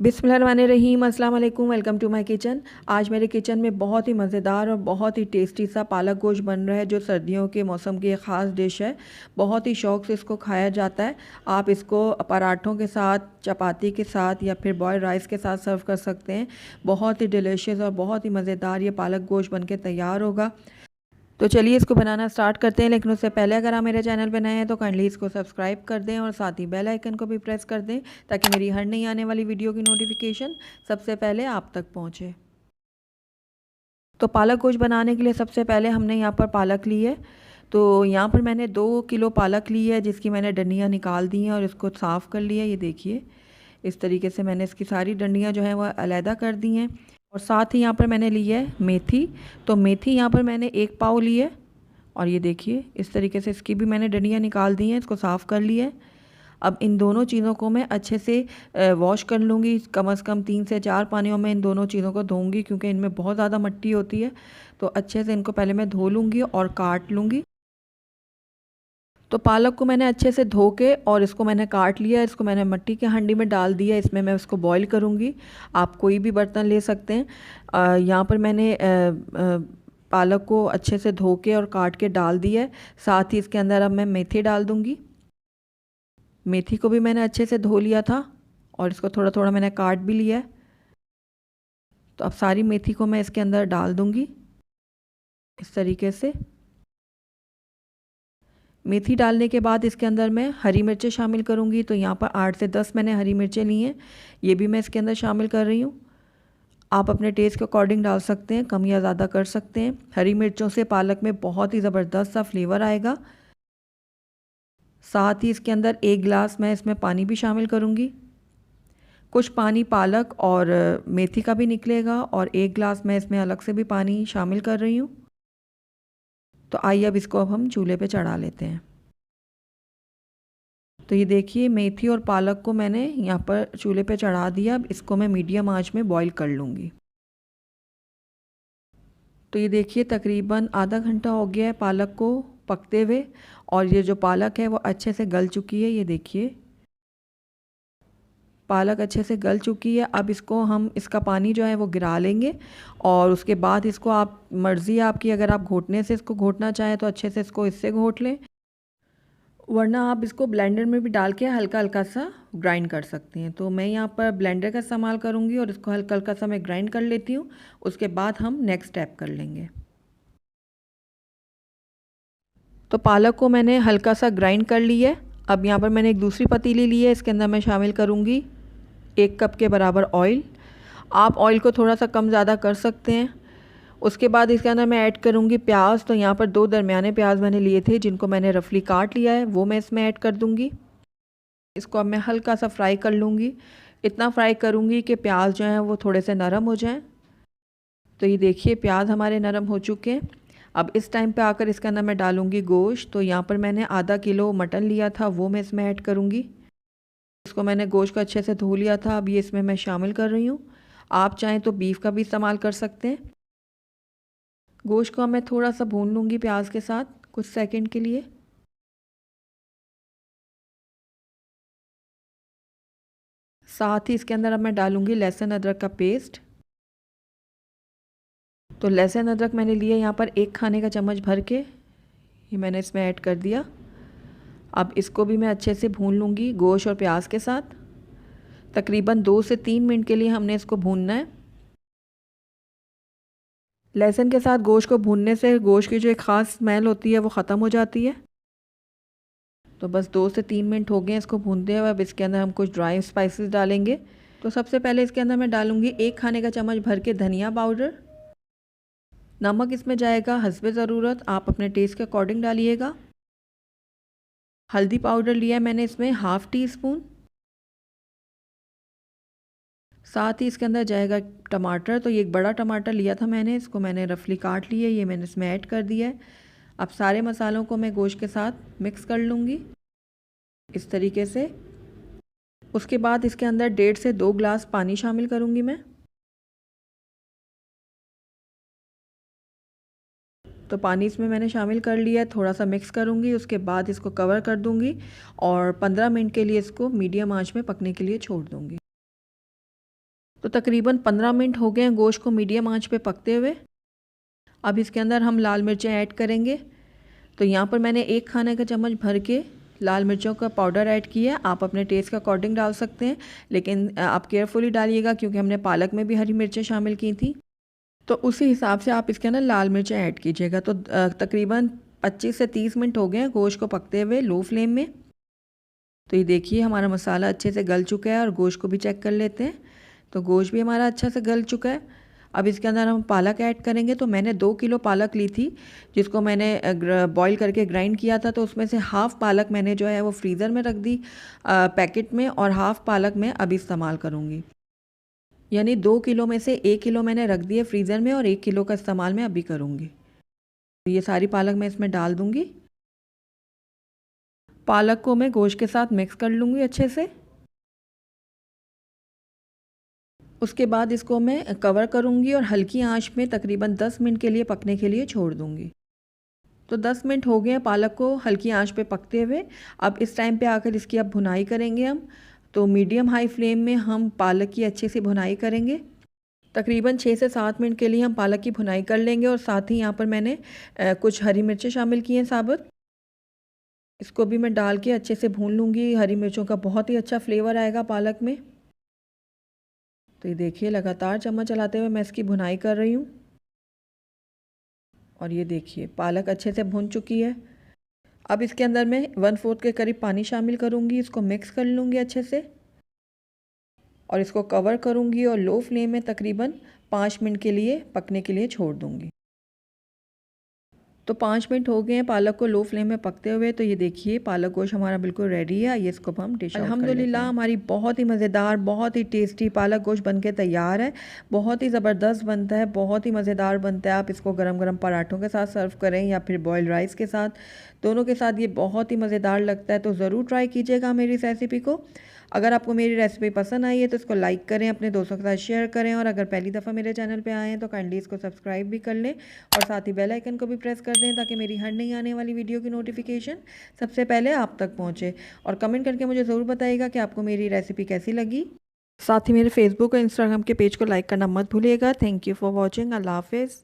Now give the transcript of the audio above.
बिस्मिल्लाहिर्रहमानिर्रहीम, अस्सलाम वालेकुम। Welcome to my kitchen. आज मेरे किचन में बहुत ही मज़ेदार और बहुत ही टेस्टी सा पालक गोश्त बन रहा है, जो सर्दियों के मौसम की एक ख़ास डिश है। बहुत ही शौक़ से इसको खाया जाता है। आप इसको पराठों के साथ, चपाती के साथ या फिर बॉयल्ड राइस के साथ सर्व कर सकते हैं। बहुत ही डिलीशियस और बहुत ही मज़ेदार ये पालक गोश्त बन के तैयार होगा। तो चलिए इसको बनाना स्टार्ट करते हैं, लेकिन उससे पहले अगर आप मेरे चैनल पर नए हैं तो काइंडली इसको सब्सक्राइब कर दें और साथ ही बेल आइकन को भी प्रेस कर दें, ताकि मेरी हर नई आने वाली वीडियो की नोटिफिकेशन सबसे पहले आप तक पहुंचे। तो पालक गोश्त बनाने के लिए सबसे पहले हमने यहाँ पर पालक ली है। तो यहाँ पर मैंने 2 किलो पालक ली है, जिसकी मैंने डंडियाँ निकाल दी हैं और इसको साफ़ कर लिया है। ये देखिए, इस तरीके से मैंने इसकी सारी डंडियाँ जो हैं वह अलहदा कर दी हैं। और साथ ही यहाँ पर मैंने ली है मेथी। तो मेथी यहाँ पर मैंने 1 पाव ली है और ये देखिए इस तरीके से इसकी भी मैंने डंडियाँ निकाल दी हैं, इसको साफ़ कर लिया है। अब इन दोनों चीज़ों को मैं अच्छे से वॉश कर लूँगी। कम से कम 3 से 4 पानियों में इन दोनों चीज़ों को धोऊँगी, क्योंकि इनमें बहुत ज़्यादा मिट्टी होती है। तो अच्छे से इनको पहले मैं धो लूँगी और काट लूँगी। तो पालक को मैंने अच्छे से धो के और इसको मैंने काट लिया। इसको मैंने मिट्टी के हांडी में डाल दिया। इसमें मैं इसको बॉईल करूँगी। आप कोई भी बर्तन ले सकते हैं। यहाँ पर मैंने पालक को अच्छे से धो के और काट के डाल दिया है। साथ ही इसके अंदर अब मैं मेथी डाल दूँगी। मेथी को भी मैंने अच्छे से धो लिया था और इसको थोड़ा थोड़ा मैंने काट भी लिया है। तो अब सारी मेथी को मैं इसके अंदर डाल दूँगी इस तरीके से। मेथी डालने के बाद इसके अंदर मैं हरी मिर्चें शामिल करूँगी। तो यहाँ पर 8 से 10 मैंने हरी मिर्चें ली हैं, ये भी मैं इसके अंदर शामिल कर रही हूँ। आप अपने टेस्ट के अकॉर्डिंग डाल सकते हैं, कम या ज़्यादा कर सकते हैं। हरी मिर्चों से पालक में बहुत ही ज़बरदस्त सा फ्लेवर आएगा। साथ ही इसके अंदर 1 गिलास मैं इसमें पानी भी शामिल करूँगी। कुछ पानी पालक और मेथी का भी निकलेगा और 1 गिलास मैं इसमें अलग से भी पानी शामिल कर रही हूँ। तो आइए अब इसको हम चूल्हे पे चढ़ा लेते हैं। तो ये देखिए, मेथी और पालक को मैंने यहाँ पर चूल्हे पे चढ़ा दिया। अब इसको मैं मीडियम आंच में बॉईल कर लूँगी। तो ये देखिए, तकरीबन आधा घंटा हो गया है पालक को पकते हुए और ये जो पालक है वो अच्छे से गल चुकी है। ये देखिए, पालक अच्छे से गल चुकी है। अब इसको हम इसका पानी जो है वो गिरा लेंगे और उसके बाद इसको आप, मर्ज़ी है आपकी, अगर आप घोटने से इसको घोटना चाहें तो अच्छे से इसको इससे घोट लें, वरना आप इसको ब्लेंडर में भी डाल के हल्का हल्का सा ग्राइंड कर सकते हैं। तो मैं यहाँ पर ब्लेंडर का इस्तेमाल करूँगी और इसको हल्का हल्का सा मैं ग्राइंड कर लेती हूँ। उसके बाद हम नेक्स्ट स्टेप कर लेंगे। तो पालक को मैंने हल्का सा ग्राइंड कर लिया है। अब यहाँ पर मैंने एक दूसरी पतीली ली है, इसके अंदर मैं शामिल करूँगी 1 कप के बराबर ऑयल। आप ऑयल को थोड़ा सा कम ज़्यादा कर सकते हैं। उसके बाद इसके अंदर मैं ऐड करूँगी प्याज। तो यहाँ पर 2 दरमियाने प्याज मैंने लिए थे, जिनको मैंने रफली काट लिया है, वो मैं इसमें ऐड कर दूँगी। इसको अब मैं हल्का सा फ्राई कर लूँगी। इतना फ्राई करूँगी कि प्याज जो हैं वो थोड़े से नरम हो जाएं। तो ये देखिए, प्याज हमारे नरम हो चुके हैं। अब इस टाइम पे आकर इसके अंदर मैं डालूँगी गोश्त। तो यहाँ पर मैंने आधा किलो मटन लिया था, वो मैं इसमें ऐड करूँगी। इसको मैंने गोश्त को अच्छे से धो लिया था, अब ये इसमें मैं शामिल कर रही हूँ। आप चाहें तो बीफ का भी इस्तेमाल कर सकते हैं। गोश्त को मैं थोड़ा सा भून लूँगी प्याज के साथ कुछ सेकंड के लिए। साथ ही इसके अंदर अब मैं डालूँगी लहसुन अदरक का पेस्ट। तो लहसुन अदरक मैंने लिया यहाँ पर 1 खाने का चम्मच भर के, ये मैंने इसमें ऐड कर दिया। अब इसको भी मैं अच्छे से भून लूँगी गोश्त और प्याज के साथ। तकरीबन 2 से 3 मिनट के लिए हमने इसको भूनना है। लहसुन के साथ गोश्त को भूनने से गोश्त की जो एक ख़ास स्मेल होती है वो ख़त्म हो जाती है। तो बस 2 से 3 मिनट हो गए इसको भूनते हुए। अब इसके अंदर हम कुछ ड्राई स्पाइसेस डालेंगे। तो सबसे पहले इसके अंदर मैं डालूँगी 1 खाने का चम्मच भर के धनिया पाउडर। नमक इसमें जाएगा हस्बे ज़रूरत, आप अपने टेस्ट के अकॉर्डिंग डालिएगा। हल्दी पाउडर लिया है मैंने इसमें ½ टी स्पून। साथ ही इसके अंदर जाएगा टमाटर। तो ये एक बड़ा टमाटर लिया था मैंने, इसको मैंने रफली काट लिया, ये मैंने इसमें ऐड कर दिया है। अब सारे मसालों को मैं गोश्त के साथ मिक्स कर लूँगी इस तरीके से। उसके बाद इसके अंदर 1.5 से 2 गिलास पानी शामिल करूँगी मैं। तो पानी इसमें मैंने शामिल कर लिया है, थोड़ा सा मिक्स करूँगी। उसके बाद इसको कवर कर दूँगी और 15 मिनट के लिए इसको मीडियम आंच में पकने के लिए छोड़ दूँगी। तो तकरीबन 15 मिनट हो गए हैं गोश्त को मीडियम आंच पे पकते हुए। अब इसके अंदर हम लाल मिर्चें ऐड करेंगे। तो यहाँ पर मैंने 1 खाने का चम्मच भर के लाल मिर्चों का पाउडर ऐड किया है। आप अपने टेस्ट के अकॉर्डिंग डाल सकते हैं, लेकिन आप केयरफुली डालिएगा क्योंकि हमने पालक में भी हरी मिर्चें शामिल की थी। तो उसी हिसाब से आप इसके अंदर लाल मिर्चें ऐड कीजिएगा। तो तकरीबन 25 से 30 मिनट हो गए हैं गोश्त को पकते हुए लो फ्लेम में। तो ये देखिए हमारा मसाला अच्छे से गल चुका है और गोश्त को भी चेक कर लेते हैं। तो गोश्त भी हमारा अच्छा से गल चुका है। अब इसके अंदर हम पालक ऐड करेंगे। तो मैंने 2 किलो पालक ली थी, जिसको मैंने बॉईल करके ग्राइंड किया था। तो उसमें से हाफ़ पालक मैंने जो है वो फ्रीज़र में रख दी पैकेट में, और हाफ़ पालक मैं अभी इस्तेमाल करूँगी। यानी 2 किलो में से 1 किलो मैंने रख दिए फ्रीज़र में और 1 किलो का इस्तेमाल मैं अभी करूँगी। तो ये सारी पालक मैं इसमें डाल दूँगी। पालक को मैं गोश्त के साथ मिक्स कर लूँगी अच्छे से। उसके बाद इसको मैं कवर करूँगी और हल्की आंच में तकरीबन 10 मिनट के लिए पकने के लिए छोड़ दूँगी। तो 10 मिनट हो गए हैं पालक को हल्की आंच पे पकते हुए। अब इस टाइम पे आकर इसकी अब भुनाई करेंगे हम। तो मीडियम हाई फ्लेम में हम पालक की अच्छे से भुनाई करेंगे। तकरीबन 6 से 7 मिनट के लिए हम पालक की भुनाई कर लेंगे। और साथ ही यहाँ पर मैंने कुछ हरी मिर्चें शामिल की हैं साबुत। इसको भी मैं डाल के अच्छे से भून लूँगी। हरी मिर्चों का बहुत ही अच्छा फ्लेवर आएगा पालक में। तो ये देखिए लगातार चम्मच चलाते हुए मैं इसकी भुनाई कर रही हूँ। और ये देखिए पालक अच्छे से भुन चुकी है। अब इसके अंदर मैं 1/4 के करीब पानी शामिल करूँगी। इसको मिक्स कर लूँगी अच्छे से और इसको कवर करूँगी और लो फ्लेम में तकरीबन 5 मिनट के लिए पकने के लिए छोड़ दूँगी। तो 5 मिनट हो गए हैं पालक को लो फ्लेम में पकते हुए। तो ये देखिए पालक गोश्त हमारा बिल्कुल रेडी है। ये इसको हम डिश आउट कर लेते हैं। अल्हम्दुलिल्लाह हमारी बहुत ही मज़ेदार, बहुत ही टेस्टी पालक गोश्त बनके तैयार है। बहुत ही ज़बरदस्त बनता है, बहुत ही मज़ेदार बनता है। आप इसको गरम गरम पराठों के साथ सर्व करें या फिर बॉयल्ड राइस के साथ, दोनों के साथ ये बहुत ही मज़ेदार लगता है। तो ज़रूर ट्राई कीजिएगा मेरी इस रेसिपी को। अगर आपको मेरी रेसिपी पसंद आई है तो इसको लाइक करें, अपने दोस्तों के साथ शेयर करें, और अगर पहली दफ़ा मेरे चैनल पे आए हैं तो काइंडली इसको सब्सक्राइब भी कर लें और साथ ही बेल आइकन को भी प्रेस कर दें ताकि मेरी हर नई आने वाली वीडियो की नोटिफिकेशन सबसे पहले आप तक पहुँचे। और कमेंट करके मुझे ज़रूर बताइएगा कि आपको मेरी रेसिपी कैसी लगी। साथ ही मेरे फेसबुक और इंस्टाग्राम के पेज को लाइक करना मत भूलिएगा। Thank you for watching. अल्लाह हाफिज़।